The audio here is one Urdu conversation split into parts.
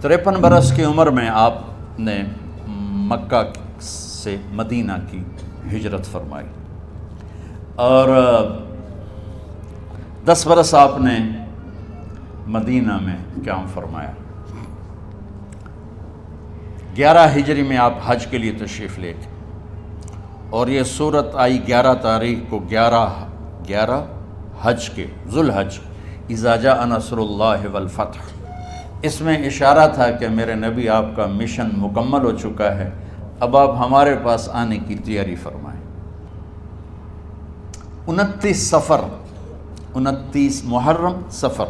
53 برس کی عمر میں آپ نے مکہ سے مدینہ کی ہجرت فرمائی اور 10 برس آپ نے مدینہ میں قیام فرمایا۔ 11 ہجری میں آپ حج کے لیے تشریف لے گئے اور یہ صورت آئی 11 تاریخ کو 11 حج کے ذوالحج، اذا جاء نصر اللہ والفتح۔ اس میں اشارہ تھا کہ میرے نبی آپ کا مشن مکمل ہو چکا ہے، اب آپ ہمارے پاس آنے کی تیاری فرمائیں۔ 29 محرم صفر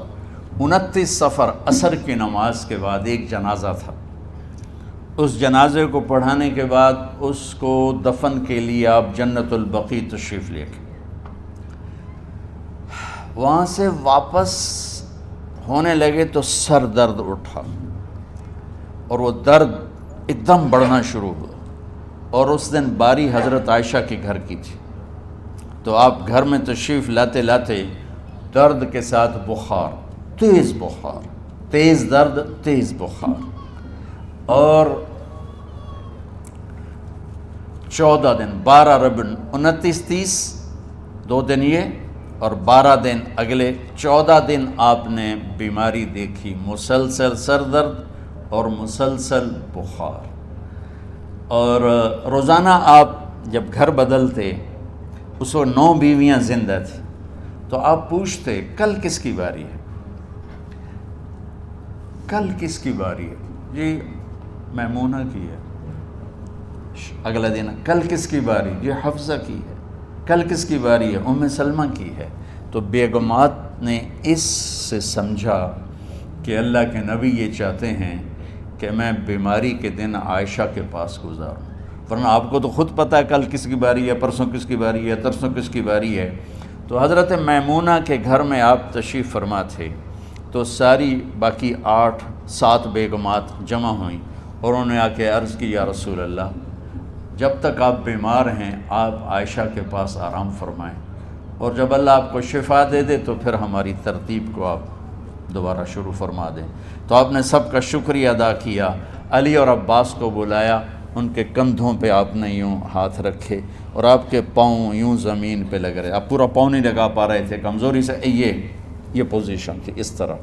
29 صفر عصر کی نماز کے بعد ایک جنازہ تھا۔ اس جنازے کو پڑھانے کے بعد اس کو دفن کے لیے آپ جنت البقیع تشریف لے گئے۔ وہاں سے واپس ہونے لگے تو سر درد اٹھا اور وہ درد ایک دم بڑھنا شروع ہوا، اور اس دن باری حضرت عائشہ کے گھر کی تھی، تو آپ گھر میں تشریف لاتے لاتے درد کے ساتھ بخار، تیز درد، تیز بخار، اور 14 دن 12 ربیع 29 30 2 دن یہ اور 12 دن اگلے 14 دن آپ نے بیماری دیکھی، مسلسل سر درد اور مسلسل بخار۔ اور روزانہ آپ جب گھر بدلتے، اس وقت 9 بیویاں زندہ تھیں، تو آپ پوچھتے کل کس کی باری ہے، کل کس کی باری ہے؟ جی میمونہ کی ہے۔ اگلا دن کل کس کی باری؟ جی حفصہ کی ہے۔ کل کس کی باری ہے؟ ام سلمہ کی ہے۔ تو بیگمات نے اس سے سمجھا کہ اللہ کے نبی یہ چاہتے ہیں کہ میں بیماری کے دن عائشہ کے پاس گزاروں، ورنہ آپ کو تو خود پتہ ہے کل کس کی باری ہے، پرسوں کس کی باری ہے، ترسوں کس کی باری ہے۔ تو حضرت میمونہ کے گھر میں آپ تشریف فرما تھے، تو ساری باقی 7 بیگمات جمع ہوئیں اور انہوں نے آ کے عرض کی، یا رسول اللہ، جب تک آپ بیمار ہیں آپ عائشہ کے پاس آرام فرمائیں، اور جب اللہ آپ کو شفا دے دے تو پھر ہماری ترتیب کو آپ دوبارہ شروع فرما دیں۔ تو آپ نے سب کا شکریہ ادا کیا، علی اور عباس کو بلایا، ان کے کندھوں پہ آپ نے یوں ہاتھ رکھے اور آپ کے پاؤں یوں زمین پہ لگ رہے، آپ پورا پاؤں نہیں لگا پا رہے تھے کمزوری سے، یہ پوزیشن تھی اس طرح۔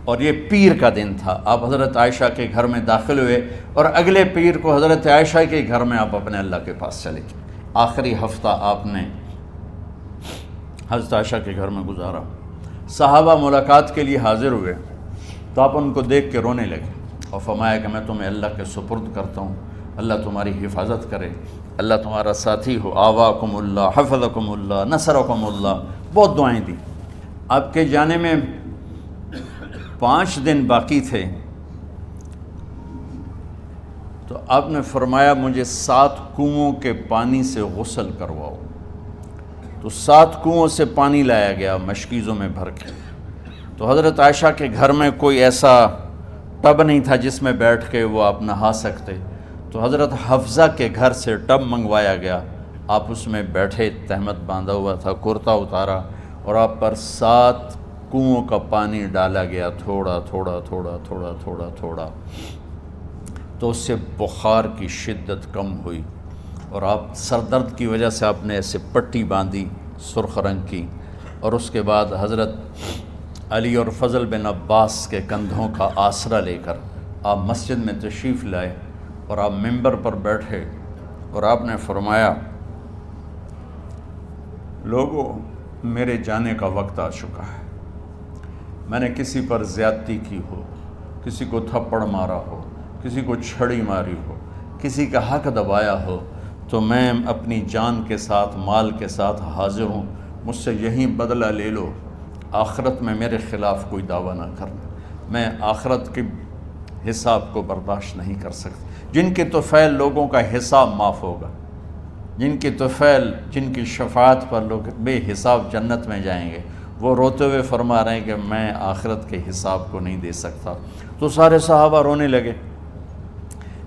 اور یہ پیر کا دن تھا، آپ حضرت عائشہ کے گھر میں داخل ہوئے اور اگلے پیر کو حضرت عائشہ کے گھر میں آپ اپنے اللہ کے پاس چلے گئے۔ آخری ہفتہ آپ نے حضرت عائشہ کے گھر میں گزارا۔ صحابہ ملاقات کے لیے حاضر ہوئے تو آپ ان کو دیکھ کے رونے لگے اور فرمایا کہ میں تمہیں اللہ کے سپرد کرتا ہوں، اللہ تمہاری حفاظت کرے، اللہ تمہارا ساتھی ہو، آواکم اللہ، حفظکم اللہ، نصرکم اللہ، بہت دعائیں دی۔ آپ کے جانے میں 5 دن باقی تھے، تو آپ نے فرمایا مجھے 7 کنوؤں کے پانی سے غسل کرواؤ۔ تو 7 کنوؤں سے پانی لایا گیا مشکیزوں میں بھر کے۔ تو حضرت عائشہ کے گھر میں کوئی ایسا ٹب نہیں تھا جس میں بیٹھ کے وہ آپ نہا سکتے، تو حضرت حفصہ کے گھر سے ٹب منگوایا گیا، آپ اس میں بیٹھے، تہمت باندھا ہوا تھا، کرتا اتارا اور آپ پر 7 کنوؤں کا پانی ڈالا گیا، تھوڑا تھوڑا تھوڑا تھوڑا تھوڑا تھوڑا، تو اس سے بخار کی شدت کم ہوئی، اور آپ سر درد کی وجہ سے آپ نے ایسے پٹی باندھی سرخ رنگ کی، اور اس کے بعد حضرت علی اور فضل بن عباس کے کندھوں کا آسرا لے کر آپ مسجد میں تشریف لائے اور آپ ممبر پر بیٹھے اور آپ نے فرمایا، لوگوں میرے جانے کا وقت آ چکا ہے، میں نے کسی پر زیادتی کی ہو، کسی کو تھپڑ مارا ہو، کسی کو چھڑی ماری ہو، کسی کا حق دبایا ہو، تو میں اپنی جان کے ساتھ، مال کے ساتھ حاضر ہوں، مجھ سے یہیں بدلہ لے لو، آخرت میں میرے خلاف کوئی دعویٰ نہ کرنا، میں آخرت کے حساب کو برداشت نہیں کر سکتا۔ جن کے طفیل لوگوں کا حساب معاف ہوگا، جن کی طفیل، جن کی شفاعت پر لوگ بے حساب جنت میں جائیں گے، وہ روتے ہوئے فرما رہے ہیں کہ میں آخرت کے حساب کو نہیں دے سکتا۔ تو سارے صحابہ رونے لگے،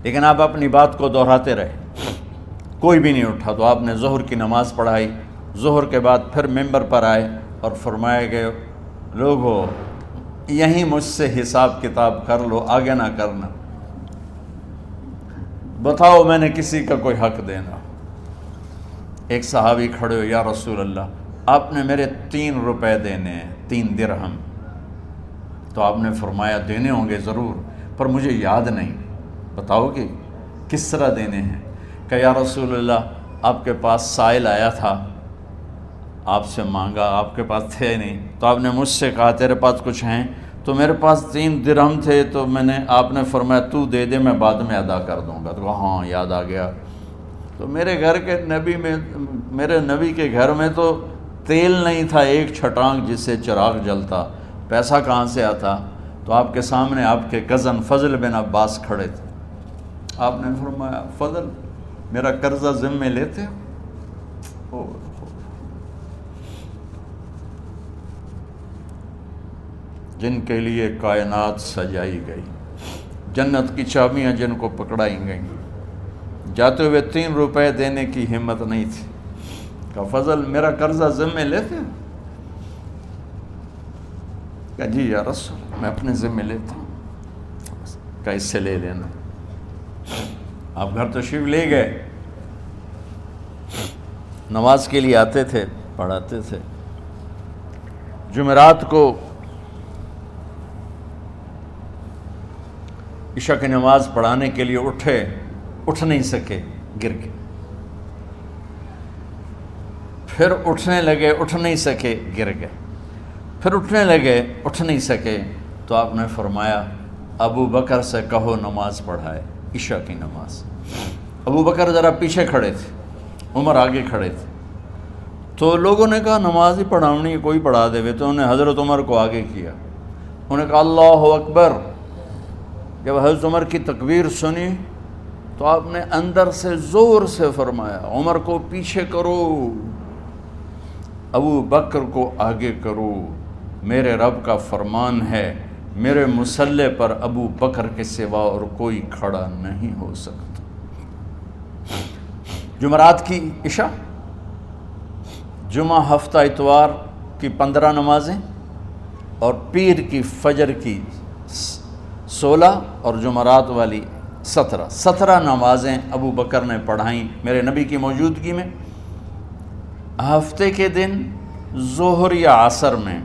لیکن آپ اپنی بات کو دہراتے رہے، کوئی بھی نہیں اٹھا۔ تو آپ نے ظہر کی نماز پڑھائی، ظہر کے بعد پھر ممبر پر آئے اور فرمایا کہ لوگو یہیں مجھ سے حساب کتاب کر لو، آگے نہ کرنا، بتاؤ میں نے کسی کا کوئی حق دینا۔ ایک صحابی کھڑے ہو، یا رسول اللہ آپ نے میرے 3 روپے دینے ہیں، 3 درہم۔ تو آپ نے فرمایا دینے ہوں گے ضرور، پر مجھے یاد نہیں، بتاؤ گے کس طرح دینے ہیں؟ کہ یا رسول اللہ آپ کے پاس سائل آیا تھا، آپ سے مانگا، آپ کے پاس تھے نہیں، تو آپ نے مجھ سے کہا تیرے پاس کچھ ہیں؟ تو میرے پاس 3 درہم تھے، تو آپ نے فرمایا تو دے دے، میں بعد میں ادا کر دوں گا۔ تو کہا ہاں یاد آ گیا۔ تو میرے نبی کے گھر میں تو تیل نہیں تھا، ایک چھٹانگ جس سے چراغ جلتا، پیسہ کہاں سے آتا؟ تو آپ کے سامنے آپ کے کزن فضل بن عباس کھڑے تھے، آپ نے فرمایا فضل میرا قرضہ ذمے لیتے ہو؟ جن کے لیے کائنات سجائی گئی، جنت کی چابیاں جن کو پکڑائی گئیں، جاتے ہوئے 3 روپے دینے کی ہمت نہیں تھی۔ کہا فضل میرا قرضہ ذمے لیتے ہو؟ کہا جی یا رسول میں اپنے ذمے لیتا ہوں۔ کہا اس سے لے لینا۔ آپ گھر تشریف لے گئے، نماز کے لیے آتے تھے، پڑھاتے تھے۔ جمعرات کو عشاء کی نماز پڑھانے کے لیے اٹھ نہیں سکے، گر گئے، پھر اٹھنے لگے، اٹھ نہیں سکے، گر گئے، پھر اٹھنے لگے، اٹھ نہیں سکے۔ تو آپ نے فرمایا ابو بکر سے کہو نماز پڑھائے، عشاء کی نماز۔ ابو بکر ذرا پیچھے کھڑے تھے، عمر آگے کھڑے تھے۔ تو لوگوں نے کہا نماز ہی پڑھاونی ہے، کوئی پڑھا دے وے۔ تو انہوں نے حضرت عمر کو آگے کیا، انہوں نے کہا اللہ اکبر۔ جب حضرت عمر کی تکبیر سنی تو آپ نے اندر سے زور سے فرمایا عمر کو پیچھے کرو، ابو بکر کو آگے کرو، میرے رب کا فرمان ہے میرے مصلی پر ابو بکر کے سوا اور کوئی کھڑا نہیں ہو سکتا۔ جمعرات کی عشاء، جمعہ ہفتہ اتوار کی 15 نمازیں، اور پیر کی فجر کی 16 اور جمعرات والی 17 نمازیں ابو بکر نے پڑھائیں میرے نبی کی موجودگی میں۔ ہفتے کے دن ظہر یا عصر میں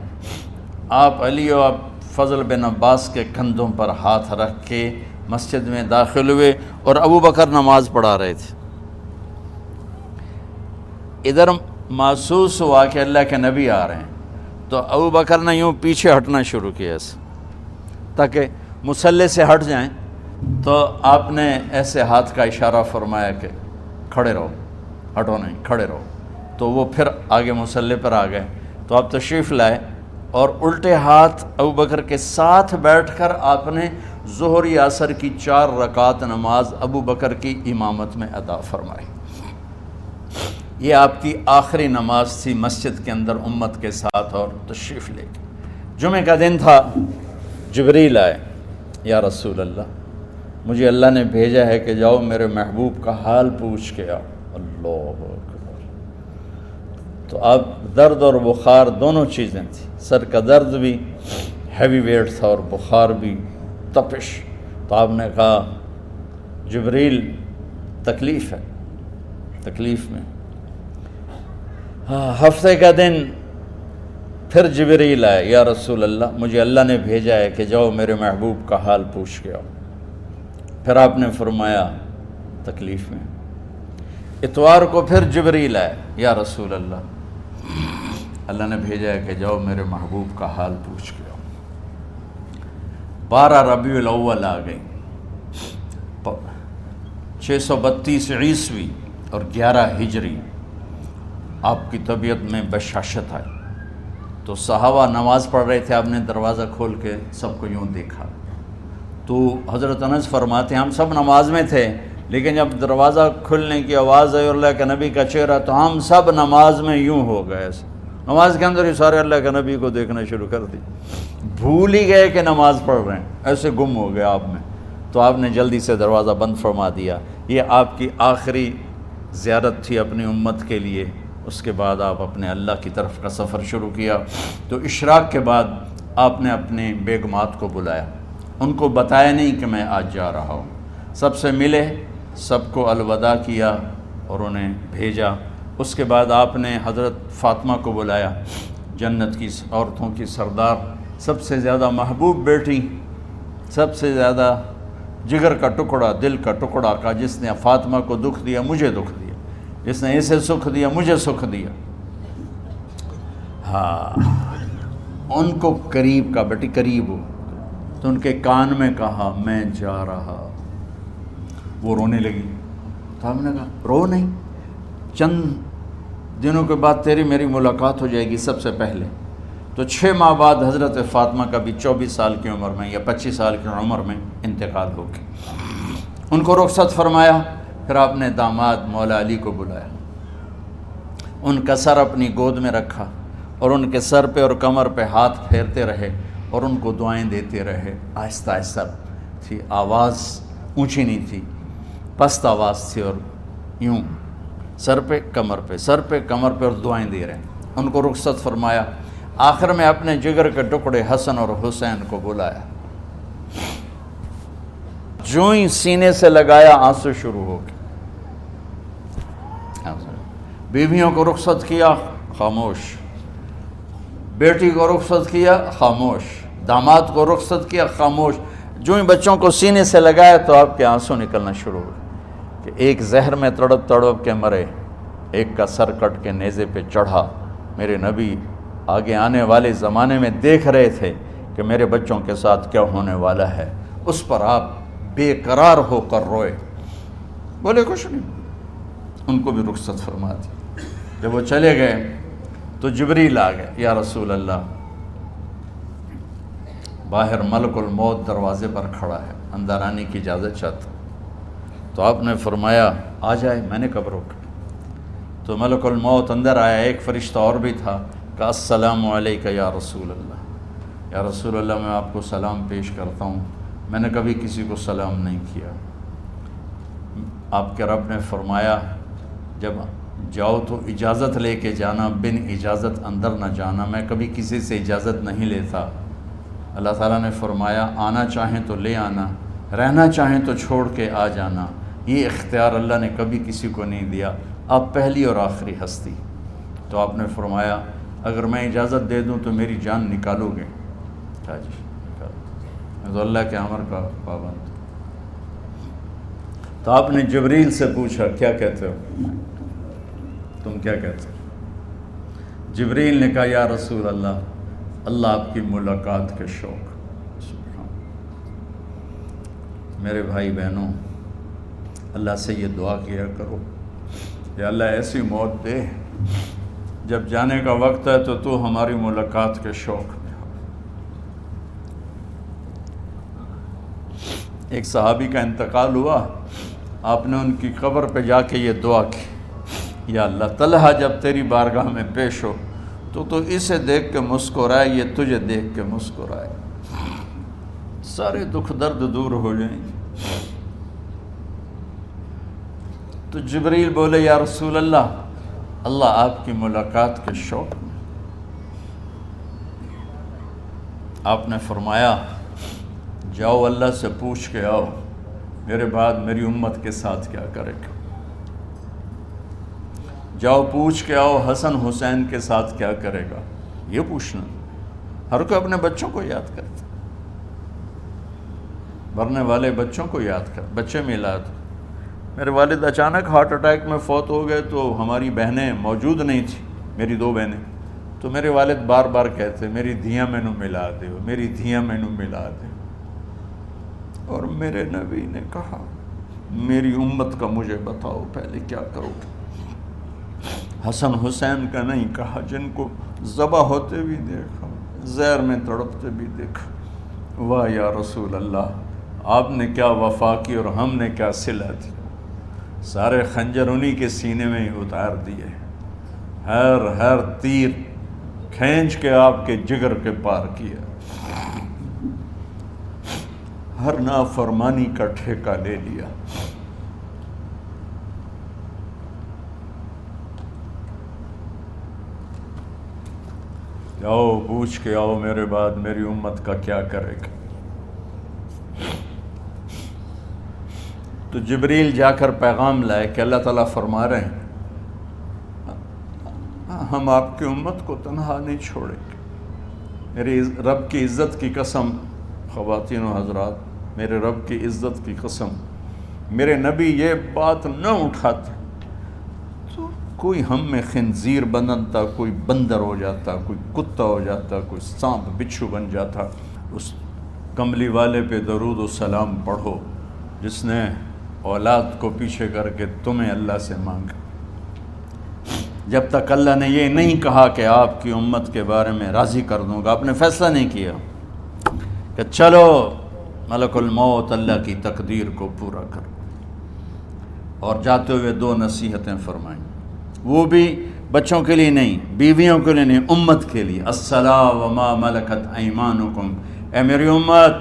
آپ علی و فضل بن عباس کے کندھوں پر ہاتھ رکھ کے مسجد میں داخل ہوئے اور ابو بکر نماز پڑھا رہے تھے۔ ادھر محسوس ہوا کہ اللہ کے نبی آ رہے ہیں، تو ابو بکر نے یوں پیچھے ہٹنا شروع کیا ایسے تاکہ مصلی سے ہٹ جائیں۔ تو آپ نے ایسے ہاتھ کا اشارہ فرمایا کہ کھڑے رہو، ہٹو نہیں، کھڑے رہو۔ تو وہ پھر آگے مصلی پر آ گئے۔ تو آپ تشریف لائے اور الٹے ہاتھ ابو بکر کے ساتھ بیٹھ کر آپ نے ظہر یا عصر کی 4 رکعت نماز ابو بکر کی امامت میں ادا فرمائی۔ یہ آپ کی آخری نماز تھی مسجد کے اندر امت کے ساتھ، اور تشریف لے کے جمعہ کا دن تھا۔ جبریل آئے، یا رسول اللہ مجھے اللہ نے بھیجا ہے کہ جاؤ میرے محبوب کا حال پوچھ کے آؤ۔ اللہ اکبر۔ تو اب درد اور بخار دونوں چیزیں تھیں، سر کا درد بھی ہیوی ویٹ تھا اور بخار بھی، تپش۔ تو آپ نے کہا جبریل تکلیف ہے، تکلیف میں۔ ہفتے کا دن پھر جبریل آئے، یا رسول اللہ مجھے اللہ نے بھیجا ہے کہ جاؤ میرے محبوب کا حال پوچھ کے آؤ۔ پھر آپ نے فرمایا تکلیف میں۔ اتوار کو پھر جبریل آئے، یا رسول اللہ نے بھیجا ہے کہ جاؤ میرے محبوب کا حال پوچھ کے آؤ۔ 12 ربیع الاول آ گئی، 632 عیسوی اور 11 ہجری۔ آپ کی طبیعت میں بشاشت آئی۔ تو صحابہ نماز پڑھ رہے تھے، آپ نے دروازہ کھول کے سب کو یوں دیکھا۔ تو حضرت انس فرماتے ہیں ہم سب نماز میں تھے، لیکن جب دروازہ کھلنے کی آواز آئی اور اللہ کے نبی کا چہرہ، تو ہم سب نماز میں یوں ہو گئے، نماز کے اندر ہی سارے اللہ کے نبی کو دیکھنا شروع کر دی، بھول ہی گئے کہ نماز پڑھ رہے ہیں، ایسے گم ہو گئے آپ میں۔ تو آپ نے جلدی سے دروازہ بند فرما دیا۔ یہ آپ کی آخری زیارت تھی اپنی امت کے لیے۔ اس کے بعد آپ اپنے اللہ کی طرف کا سفر شروع کیا۔ تو اشراق کے بعد آپ نے اپنی بیگمات کو بلایا، ان کو بتایا نہیں کہ میں آج جا رہا ہوں، سب سے ملے، سب کو الوداع کیا اور انہیں بھیجا۔ اس کے بعد آپ نے حضرت فاطمہ کو بلایا، جنت کی عورتوں کی سردار، سب سے زیادہ محبوب بیٹی، سب سے زیادہ جگر کا ٹکڑا، دل کا ٹکڑا کا، جس نے فاطمہ کو دکھ دیا مجھے دکھ دیا، جس نے اسے سکھ دیا مجھے سکھ دیا۔ ہاں، ان کو قریب کا، بیٹی قریب ہو، تو ان کے کان میں کہا میں جا رہا۔ وہ رونے لگی، تو ہم نے کہا رو نہیں، چند دنوں کے بعد تیری میری ملاقات ہو جائے گی سب سے پہلے۔ تو 6 ماہ بعد حضرت فاطمہ کا بھی 24 سال کی عمر میں یا 25 سال کی عمر میں انتقال ہو گیا۔ ان کو رخصت فرمایا، پھر آپ نے داماد مولا علی کو بلایا، ان کا سر اپنی گود میں رکھا اور ان کے سر پہ اور کمر پہ ہاتھ پھیرتے رہے اور ان کو دعائیں دیتے رہے۔ آہستہ آہستہ تھی، آواز اونچی نہیں تھی، پست آواز تھی، اور یوں سر پہ کمر پہ، سر پہ کمر پہ، اور دعائیں دے رہے ہیں۔ ان کو رخصت فرمایا، آخر میں اپنے جگر کے ٹکڑے حسن اور حسین کو بلایا، جو ہی سینے سے لگایا آنسو شروع ہو گئے۔ بیویوں کو رخصت کیا، خاموش، بیٹی کو رخصت کیا، خاموش، داماد کو رخصت کیا، خاموش، جو ہی بچوں کو سینے سے لگایا تو آپ کے آنسو نکلنا شروع ہوئے کہ ایک زہر میں تڑپ تڑپ کے مرے، ایک کا سر کٹ کے نیزے پہ چڑھا۔ میرے نبی آگے آنے والے زمانے میں دیکھ رہے تھے کہ میرے بچوں کے ساتھ کیا ہونے والا ہے، اس پر آپ بے قرار ہو کر روئے، بولے کچھ نہیں، ان کو بھی رخصت فرما دی۔ جب وہ چلے گئے تو جبریل آ گئے، یا رسول اللہ، باہر ملک الموت دروازے پر کھڑا ہے، اندر آنے کی اجازت چاہتا۔ تو آپ نے فرمایا آ جائے، میں نے کب روکا؟ تو ملک الموت اندر آیا، ایک فرشتہ اور بھی تھا، کہا السلام علیکہ یا رسول اللہ، یا رسول اللہ میں آپ کو سلام پیش کرتا ہوں، میں نے کبھی کسی کو سلام نہیں کیا۔ آپ کے رب نے فرمایا جب جاؤ تو اجازت لے کے جانا، بن اجازت اندر نہ جانا، میں کبھی کسی سے اجازت نہیں لیتا۔ اللہ تعالیٰ نے فرمایا آنا چاہیں تو لے آنا، رہنا چاہیں تو چھوڑ کے آ جانا، یہ اختیار اللہ نے کبھی کسی کو نہیں دیا، آپ پہلی اور آخری ہستی۔ تو آپ نے فرمایا اگر میں اجازت دے دوں تو میری جان نکالو گے؟ کہا جی میں تو اللہ کے امر کا پابند۔ تو آپ نے جبریل سے پوچھا کیا کہتے ہو، تم کیا کہتے ہو؟ جبریل نے کہا یا رسول اللہ، اللہ آپ کی ملاقات کے شوق۔ سبحان، میرے بھائی بہنوں، اللہ سے یہ دعا کیا کرو یا اللہ ایسی موت دے جب جانے کا وقت ہے تو ہماری ملاقات کے شوق میں ہو۔ ایک صحابی کا انتقال ہوا، آپ نے ان کی قبر پہ جا کے یہ دعا کی، یا اللہ طلحہ جب تیری بارگاہ میں پیش ہو تو اسے دیکھ کے مسکرائے، یہ تجھے دیکھ کے مسکرائے، سارے دکھ درد دور ہو جائیں گے۔ تو جبریل بولے یا رسول اللہ، اللہ آپ کی ملاقات کے شوق میں۔ آپ نے فرمایا جاؤ اللہ سے پوچھ کے آؤ میرے بعد میری امت کے ساتھ کیا کرے گا، جاؤ پوچھ کے آؤ حسن حسین کے ساتھ کیا کرے گا۔ یہ پوچھنا، ہر کوئی اپنے بچوں کو یاد کرتا، مرنے والے بچوں کو یاد کر، بچے میلاد۔ میرے والد اچانک ہارٹ اٹیک میں فوت ہو گئے تو ہماری بہنیں موجود نہیں تھیں، میری 2 بہنیں، تو میرے والد بار بار کہتے میری دھیاں مینوں ملا دیو، میری دھیاں مینوں ملا دیو۔ اور میرے نبی نے کہا میری امت کا مجھے بتاؤ پہلے کیا کرو گے؟ حسن حسین کا نہیں کہا، جن کو ذبح ہوتے بھی دیکھا، زہر میں تڑپتے بھی دیکھا۔ واہ یا رسول اللہ، آپ نے کیا وفا کی اور ہم نے کیا صلہ دی، سارے خنجر انہی کے سینے میں ہی اتار دیے، ہر تیر کھینچ کے آپ کے جگر کے پار کیا، ہر نافرمانی کا ٹھیکہ لے لیا۔ آؤ پوچھ کے آؤ میرے بعد میری امت کا کیا کرے گا. تو جبریل جا کر پیغام لائے کہ اللہ تعالیٰ فرما رہے ہیں ہم آپ کی امت کو تنہا نہیں چھوڑیں گے. میرے رب کی عزت کی قسم خواتین و حضرات، میرے رب کی عزت کی قسم، میرے نبی یہ بات نہ اٹھاتے تو کوئی ہم میں خنزیر بنتا، کوئی بندر ہو جاتا، کوئی کتا ہو جاتا، کوئی سانپ بچھو بن جاتا. اس کملی والے پہ درود و سلام پڑھو جس نے اولاد کو پیچھے کر کے تمہیں اللہ سے مانگا. جب تک اللہ نے یہ نہیں کہا کہ آپ کی امت کے بارے میں راضی کر دوں گا، آپ نے فیصلہ نہیں کیا کہ چلو ملک الموت اللہ کی تقدیر کو پورا کرو. اور جاتے ہوئے 2 نصیحتیں فرمائیں، وہ بھی بچوں کے لیے نہیں، بیویوں کے لیے نہیں، امت کے لیے. الصلاۃ وما ملکت ایمانکم، اے میری امت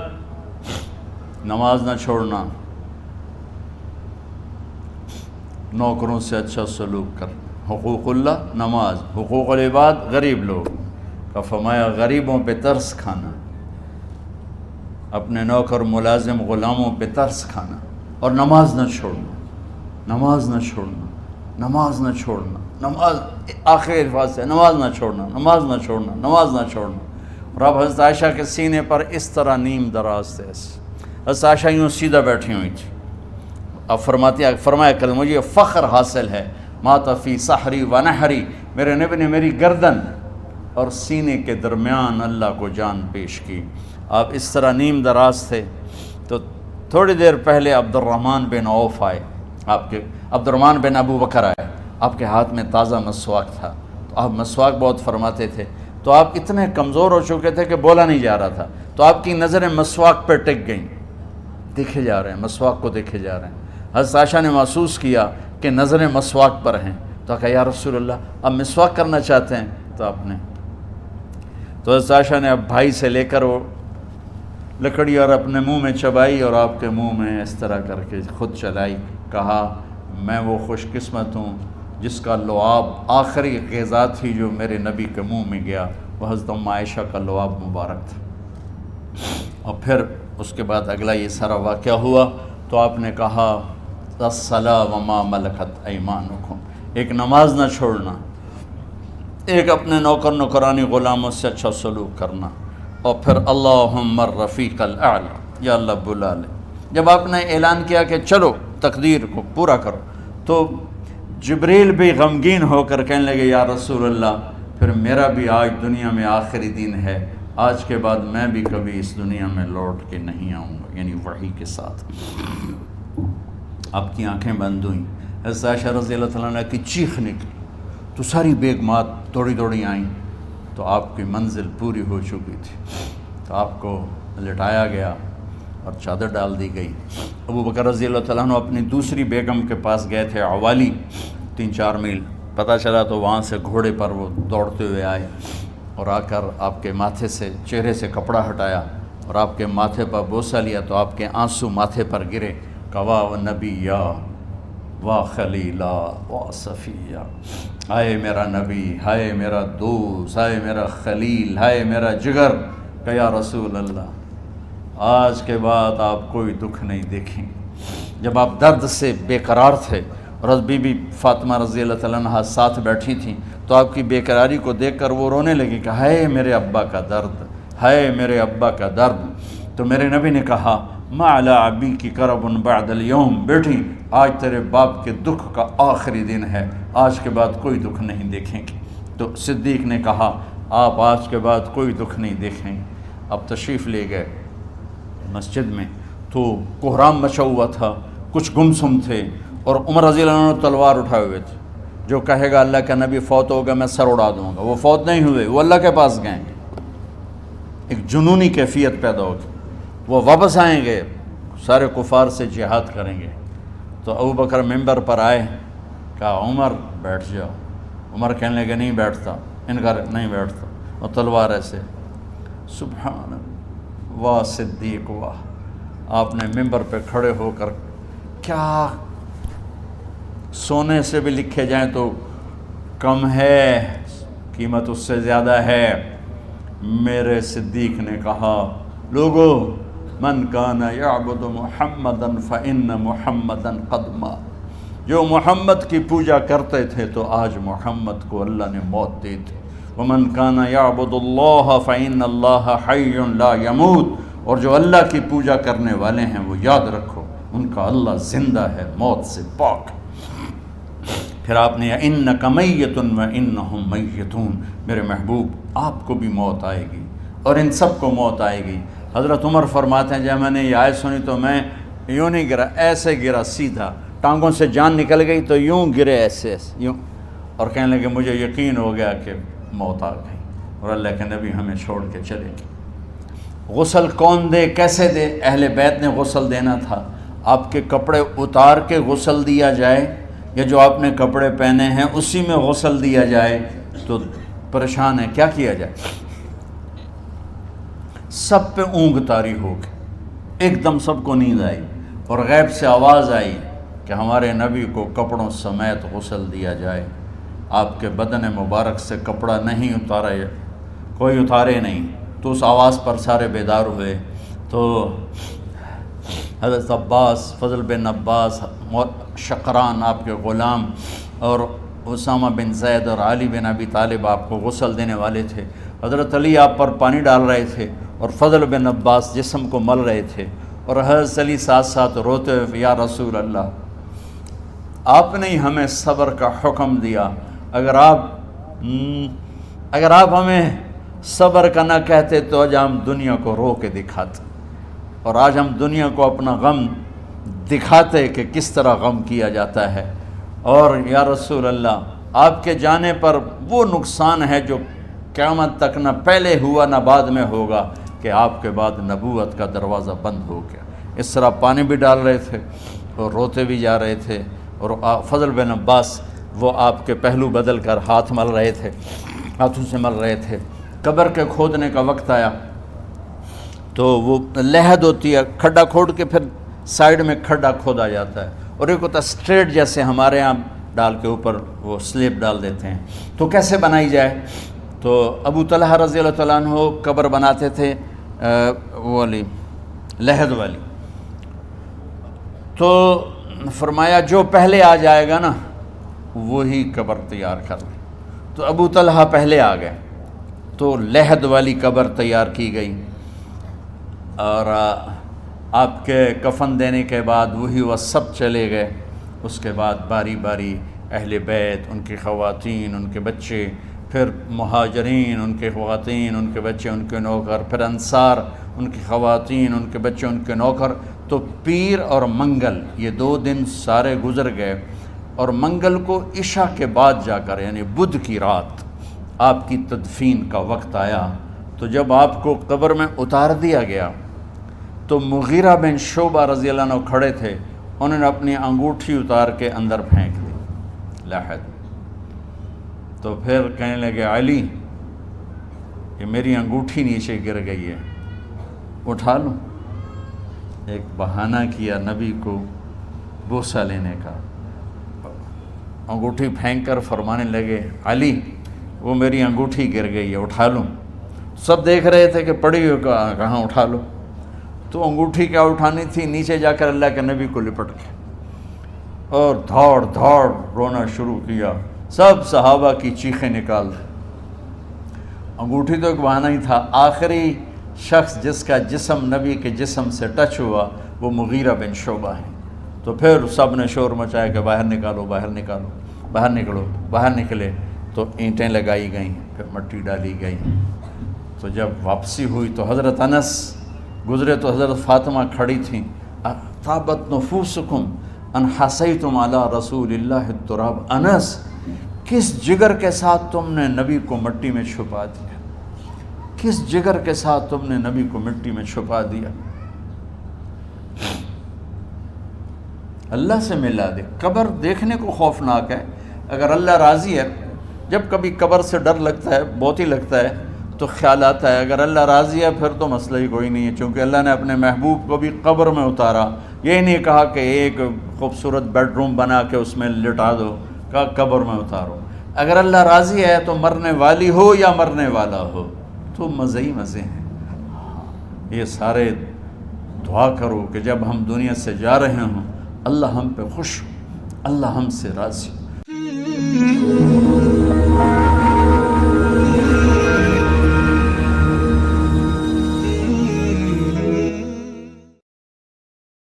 نماز نہ چھوڑنا، نوکروں سے اچھا سلوک کر. حقوق اللہ نماز، حقوق العباد غریب لوگ کا فرمایا غریبوں پہ ترس کھانا، اپنے نوکر ملازم غلاموں پہ ترس کھانا، اور نماز نہ چھوڑنا، نماز نہ چھوڑنا، نماز نہ چھوڑنا، نماز آخر الفاظ سے نماز نہ چھوڑنا، نماز نہ چھوڑنا، نماز نہ چھوڑنا. اور اب حضرت عائشہ کے سینے پر اس طرح نیم دراز تھے. حضرت عائشہ یوں سیدھا بیٹھی ہوئی تھی. اب فرمایا کل مجھے فخر حاصل ہے، مات فی سحری و نحری، میرے نبی نے میری گردن اور سینے کے درمیان اللہ کو جان پیش کی. آپ اس طرح نیم دراز تھے. تو تھوڑی دیر پہلے عبد الرحمن بن عوف آئے، آپ کے عبد الرحمن بن ابو بکر آئے، آپ کے ہاتھ میں تازہ مسواک تھا. تو آپ مسواک بہت فرماتے تھے. تو آپ اتنے کمزور ہو چکے تھے کہ بولا نہیں جا رہا تھا. تو آپ کی نظریں مسواک پہ ٹک گئیں، دیکھے جا رہے ہیں، مسواک کو دیکھے جا رہے ہیں. حضرت عائشہ نے محسوس کیا کہ نظریں مسواک پر ہیں. تو کہا یا رسول اللہ اب مسواک کرنا چاہتے ہیں. تو آپ نے تو حضرت عائشہ نے اب بھائی سے لے کر وہ لکڑی اور اپنے منہ میں چبائی اور آپ کے منہ میں اس طرح کر کے خود چلائی. کہا میں وہ خوش قسمت ہوں جس کا لعاب آخری غذا تھی جو میرے نبی کے منہ میں گیا، وہ حضرت ام عائشہ کا لعاب مبارک تھا. اور پھر اس کے بعد اگلا یہ سارا واقعہ ہوا. تو آپ نے کہا الصلاۃ وما ملکت ایمانکم، ایک نماز نہ چھوڑنا، ایک اپنے نوکر نوکرانی غلاموں سے اچھا سلوک کرنا، اور پھر اللہم الرفیق الاعلی، یا اللہ بلا لے. جب آپ نے اعلان کیا کہ چلو تقدیر کو پورا کرو، تو جبریل بھی غمگین ہو کر کہنے لگے یا رسول اللہ پھر میرا بھی آج دنیا میں آخری دن ہے، آج کے بعد میں بھی کبھی اس دنیا میں لوٹ کے نہیں آؤں گا، یعنی وحی کے ساتھ. آپ کی آنکھیں بند ہوئیں. حضرت عائشہ رضی اللہ تعالیٰ عنہ کی چیخ نکلی تو ساری بیگمات دوڑی آئیں. تو آپ کی منزل پوری ہو چکی تھی. تو آپ کو لٹایا گیا اور چادر ڈال دی گئی. ابو بکر رضی اللہ تعالیٰ عنہ اپنی دوسری بیگم کے پاس گئے تھے، عوالی، 3-4 میل. پتہ چلا تو وہاں سے گھوڑے پر وہ دوڑتے ہوئے آئے اور آ کر آپ کے ماتھے سے چہرے سے کپڑا ہٹایا اور آپ کے ماتھے پر بوسہ لیا. تو آپ کے آنسو ماتھے پر گرے. کوا و نبیہ وا خلیلا وا صفیہ، ہائے میرا نبی، ہائے میرا دوست، ہائے میرا خلیل، ہائے میرا جگر. کہ یا رسول اللہ آج کے بعد آپ کوئی دکھ نہیں دیکھیں. جب آپ درد سے بے قرار تھے اور بی بی فاطمہ رضی اللہ تعالیٰ عنہ ساتھ بیٹھی تھیں، تو آپ کی بے قراری کو دیکھ کر وہ رونے لگی کہ ہائے میرے ابا کا درد، ہائے میرے ابا کا درد. تو میرے نبی نے کہا ما علی ابی کی کرب بعد اليوم، بیٹی آج تیرے باپ کے دکھ کا آخری دن ہے، آج کے بعد کوئی دکھ نہیں دیکھیں گے. تو صدیق نے کہا آپ آج کے بعد کوئی دکھ نہیں دیکھیں گے. اب تشریف لے گئے مسجد میں تو کوہرام مچا ہوا تھا، کچھ گمسم تھے، اور عمر رضی اللہ عنہ تلوار اٹھائے ہوئے تھے. جو کہے گا اللہ کا نبی فوت ہوگا میں سر اڑا دوں گا، وہ فوت نہیں ہوئے، وہ اللہ کے پاس گئے. ایک جنونی کیفیت پیدا ہوگی، وہ واپس آئیں گے، سارے کفار سے جہاد کریں گے. تو ابو بکر ممبر پر آئے، کہا عمر بیٹھ جاؤ. عمر کہنے لگے نہیں بیٹھتا، انکار نہیں بیٹھتا، اور تلوار ایسے. سبحان اللہ، واہ صدیق واہ. آپ نے ممبر پہ کھڑے ہو کر، کیا سونے سے بھی لکھے جائیں تو کم ہے، قیمت اس سے زیادہ ہے. میرے صدیق نے کہا لوگو من کان یعبد محمدا فإن محمدا قد مات، جو محمد کی پوجا کرتے تھے تو آج محمد کو اللہ نے موت دی تھی۔ ومن کان یعبد اللہ فإن اللہ حی لا یموت، اور جو اللہ کی پوجا کرنے والے ہیں وہ یاد رکھو ان کا اللہ زندہ ہے، موت سے پاک۔ پھر آپ نے انک میت وانہم میتون، میرے محبوب آپ کو بھی موت آئے گی اور ان سب کو موت آئے گی۔ حضرت عمر فرماتے ہیں جب میں نے یہ آیت سنی تو میں یوں نہیں گرا، ایسے گرا سیدھا، ٹانگوں سے جان نکل گئی تو یوں گرے ایسے یوں، اور کہنے لگے مجھے یقین ہو گیا کہ موت آ گئی اور اللہ کے نبی ہمیں چھوڑ کے چلے گئے۔ غسل کون دے، کیسے دے؟ اہل بیت نے غسل دینا تھا۔ آپ کے کپڑے اتار کے غسل دیا جائے یا جو آپ نے کپڑے پہنے ہیں اسی میں غسل دیا جائے تو پریشان ہے، کیا کیا جائے؟ سب پہ اونگ طاری ہو گئی، ایک دم سب کو نیند آئی اور غیب سے آواز آئی کہ ہمارے نبی کو کپڑوں سمیت غسل دیا جائے۔ آپ کے بدن مبارک سے کپڑا نہیں اتارا، کوئی اتارے نہیں، تو اس آواز پر سارے بیدار ہوئے۔ تو حضرت عباس، فضل بن عباس، شقران آپ کے غلام، اور اسامہ بن زید اور علی بن ابی طالب آپ کو غسل دینے والے تھے۔ حضرت علی آپ پر پانی ڈال رہے تھے اور فضل بن عباس جسم کو مل رہے تھے، اور حضرت علی ساتھ ساتھ روتے ہوئے یا رسول اللہ آپ نے ہی ہمیں صبر کا حکم دیا، اگر آپ ہمیں صبر کا نہ کہتے تو آج ہم دنیا کو رو کے دکھاتے، اور آج ہم دنیا کو اپنا غم دکھاتے کہ کس طرح غم کیا جاتا ہے۔ اور یا رسول اللہ آپ کے جانے پر وہ نقصان ہے جو قیامت تک نہ پہلے ہوا نہ بعد میں ہوگا کہ آپ کے بعد نبوت کا دروازہ بند ہو گیا۔ اس طرح پانی بھی ڈال رہے تھے اور روتے بھی جا رہے تھے، اور فضل بن عباس وہ آپ کے پہلو بدل کر ہاتھ مل رہے تھے، ہاتھوں سے مل رہے تھے۔ قبر کے کھودنے کا وقت آیا تو وہ لحد ہوتی ہے، کھڈا کھود کے پھر سائیڈ میں کھڈا کھودا جاتا ہے، اور ایک ہوتا ہے اسٹریٹ جیسے ہمارے ہاں ڈال کے اوپر وہ سلیب ڈال دیتے ہیں، تو کیسے بنائی جائے؟ تو ابو طلحہ رضی اللہ تعالیٰ عنہ قبر بناتے تھے وہ والی لحد والی، تو فرمایا جو پہلے آ جائے گا نا وہی قبر تیار کر لے۔ تو ابو طلحہ پہلے آ گئے تو لحد والی قبر تیار کی گئی، اور آپ کے کفن دینے کے بعد وہی وہ سب چلے گئے۔ اس کے بعد باری باری اہل بیت، ان کی خواتین، ان کے بچے، پھر مہاجرین، ان کے خواتین، ان کے بچے، ان کے نوکر، پھر انصار، ان کی خواتین، ان کے بچے، ان کے نوکر۔ تو پیر اور منگل یہ 2 دن سارے گزر گئے، اور منگل کو عشاء کے بعد جا کر یعنی بدھ کی رات آپ کی تدفین کا وقت آیا۔ تو جب آپ کو قبر میں اتار دیا گیا تو مغیرہ بن شعبہ رضی اللہ عنہ کھڑے تھے، انہوں نے اپنی انگوٹھی اتار کے اندر پھینک دی لحد۔ تو پھر کہنے لگے علی یہ میری انگوٹھی نیچے گر گئی ہے، اٹھا لوں۔ ایک بہانہ کیا نبی کو بوسہ لینے کا، انگوٹھی پھینک کر فرمانے لگے علی وہ میری انگوٹھی گر گئی ہے، اٹھا لوں۔ سب دیکھ رہے تھے کہ پڑی ہو کہاں، اٹھا لو۔ تو انگوٹھی کیا اٹھانی تھی، نیچے جا کر اللہ کے نبی کو لپٹ کے اور دھاڑ دھاڑ رونا شروع کیا، سب صحابہ کی چیخیں نکال دی۔ انگوٹھی تو ایک بہانہ ہی تھا، آخری شخص جس کا جسم نبی کے جسم سے ٹچ ہوا وہ مغیرہ بن شعبہ ہیں۔ تو پھر سب نے شور مچایا کہ باہر نکالو، باہر نکالو، باہر نکلو، باہر نکلے۔ تو اینٹیں لگائی گئیں، پھر مٹی ڈالی گئی۔ تو جب واپسی ہوئی تو حضرت انس گزرے تو حضرت فاطمہ کھڑی تھیں، طابت نفوسکم ان حسیتم علی رسول اللہ التراب۔ انس کس جگر کے ساتھ تم نے نبی کو مٹی میں چھپا دیا، کس جگر کے ساتھ تم نے نبی کو مٹی میں چھپا دیا۔ اللہ سے ملا دے۔ قبر دیکھنے کو خوفناک ہے، اگر اللہ راضی ہے، جب کبھی قبر سے ڈر لگتا ہے، بہت ہی لگتا ہے، تو خیال آتا ہے اگر اللہ راضی ہے پھر تو مسئلہ ہی کوئی نہیں ہے، چونکہ اللہ نے اپنے محبوب کو بھی قبر میں اتارا۔ یہ نہیں کہا کہ ایک خوبصورت بیڈ روم بنا کے اس میں لٹا دو، کہا قبر میں اتارو۔ اگر اللہ راضی ہے تو مرنے والی ہو یا مرنے والا ہو تو مزے ہی مزے ہیں۔ یہ سارے دعا کرو کہ جب ہم دنیا سے جا رہے ہوں اللہ ہم پہ خوش ہو، اللہ ہم سے راضی ہو۔